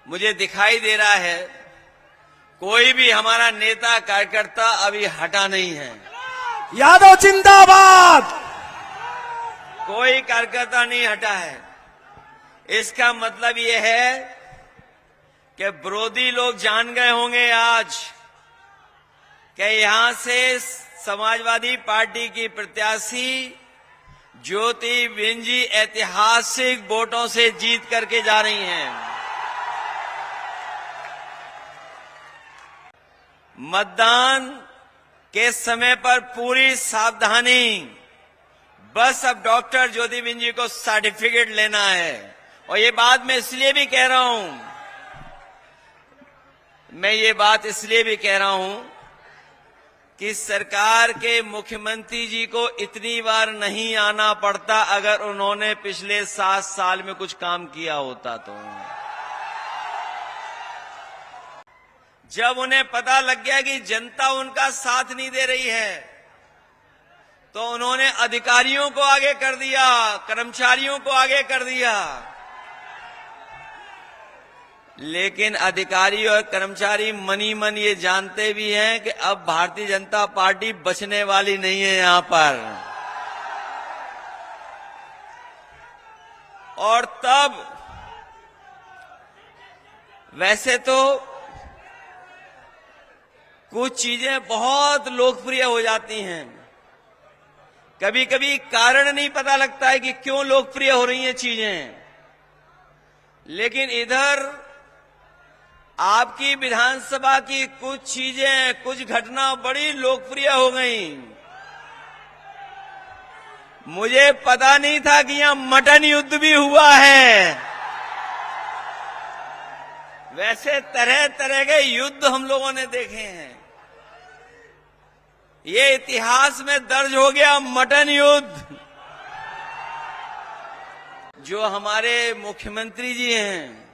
मुझे दिखाई दे रहा है कोई भी हमारा नेता कार्यकर्ता अभी हटा नहीं है। यादव जिंदाबाद। कोई कार्यकर्ता नहीं हटा है। इसका मतलब ये है कि विरोधी लोग जान गए होंगे आज कि यहां से समाजवादी पार्टी की प्रत्याशी ज्योतिबेन जी ऐतिहासिक वोटों से जीत करके जा रही हैं। मतदान के समय पर पूरी सावधानी, बस अब डॉक्टर ज्योतिबेन जी को सर्टिफिकेट लेना है। और ये बात मैं इसलिए भी कह रहा हूं, कि सरकार के मुख्यमंत्री जी को इतनी बार नहीं आना पड़ता अगर उन्होंने पिछले 7 साल में कुछ काम किया होता तो। जब उन्हें पता लग गया कि जनता उनका साथ नहीं दे रही है तो उन्होंने अधिकारियों को आगे कर दिया, कर्मचारियों को आगे कर दिया। लेकिन अधिकारी और कर्मचारी मनी मन ये जानते भी हैं कि अब भारतीय जनता पार्टी बचने वाली नहीं है यहां पर। और तब वैसे तो कुछ चीजें बहुत लोकप्रिय हो जाती हैं, कभी कभी कारण नहीं पता लगता है कि क्यों लोकप्रिय हो रही हैं चीजें। लेकिन इधर आपकी विधानसभा की कुछ चीजें, कुछ घटना बड़ी लोकप्रिय हो गई। मुझे पता नहीं था कि यहां मटन युद्ध भी हुआ है। वैसे तरह तरह के युद्ध हम लोगों ने देखे हैं, ये इतिहास में दर्ज हो गया मटन युद्ध। जो हमारे मुख्यमंत्री जी हैं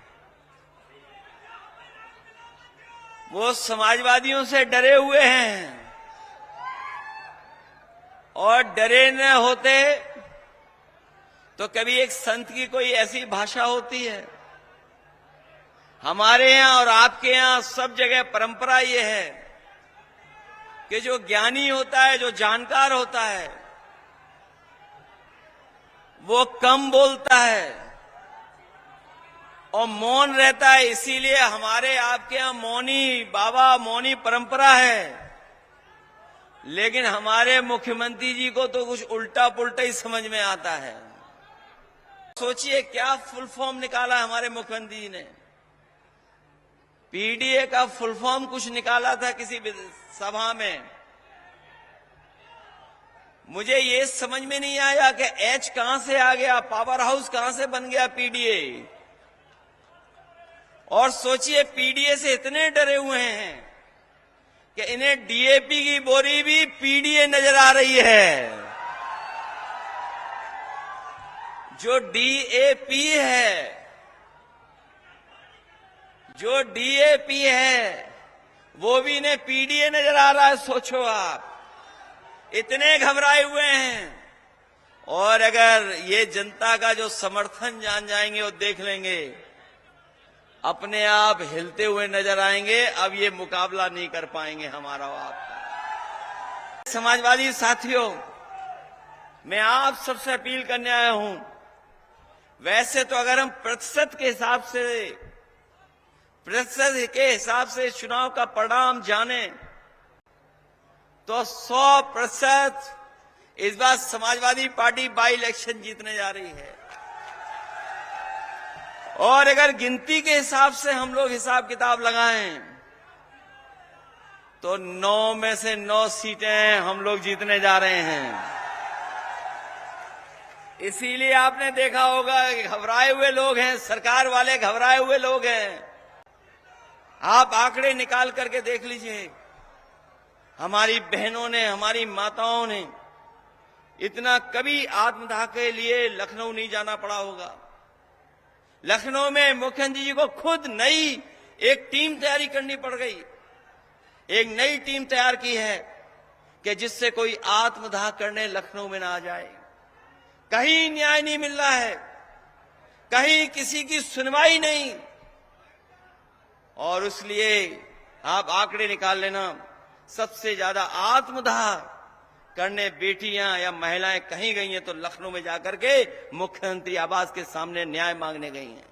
वो समाजवादियों से डरे हुए हैं, और डरे न होते तो कभी एक संत की कोई ऐसी भाषा होती है। हमारे यहां और आपके यहां सब जगह परंपरा ये है कि जो ज्ञानी होता है, जो जानकार होता है, वो कम बोलता है और मौन रहता है। इसीलिए हमारे आपके यहां मौनी बाबा, मौनी परंपरा है। लेकिन हमारे मुख्यमंत्री जी को तो कुछ उल्टा पुल्टा ही समझ में आता है। सोचिए क्या फुल फॉर्म निकाला हमारे मुख्यमंत्री जी ने। पीडीए का फुल फॉर्म कुछ निकाला था किसी सभा में। मुझे ये समझ में नहीं आया कि एच कहां से आ गया, पावर हाउस कहां से बन गया पीडीए। और सोचिए पीडीए से इतने डरे हुए हैं कि इन्हें डीएपी की बोरी भी पीडीए नजर आ रही है। जो डीएपी है वो भी इन्हें पीडीए नजर आ रहा है। सोचो आप, इतने घबराए हुए हैं। और अगर ये जनता का जो समर्थन जान जाएंगे और देख लेंगे, अपने आप हिलते हुए नजर आएंगे। अब ये मुकाबला नहीं कर पाएंगे हमारा और आपका। समाजवादी साथियों, मैं आप सबसे अपील करने आया हूं। वैसे तो अगर हम प्रतिशत के हिसाब से चुनाव का परिणाम जाने तो 100% इस बार समाजवादी पार्टी बाई इलेक्शन जीतने जा रही है। और अगर गिनती के हिसाब से हम लोग हिसाब किताब लगाएं तो 9 में से 9 सीटें हम लोग जीतने जा रहे हैं। इसीलिए आपने देखा होगा कि घबराए हुए लोग हैं, सरकार वाले घबराए हुए लोग हैं। आप आंकड़े निकाल करके देख लीजिए। हमारी बहनों ने, हमारी माताओं ने इतना कभी आत्मदाह के लिए लखनऊ नहीं जाना पड़ा होगा। लखनऊ में मुख्यमंत्री जी को खुद नई एक टीम तैयारी करनी पड़ गई। एक नई टीम तैयार की है कि जिससे कोई आत्मदाह करने लखनऊ में ना आ जाए। कहीं न्याय नहीं मिल रहा है, कहीं किसी की सुनवाई नहीं। और इसलिए आप आंकड़े निकाल लेना, सबसे ज्यादा आत्मदाह करने बेटियां या महिलाएं कहीं गई हैं तो लखनऊ में जाकर के मुख्यमंत्री आवास के सामने न्याय मांगने गई हैं।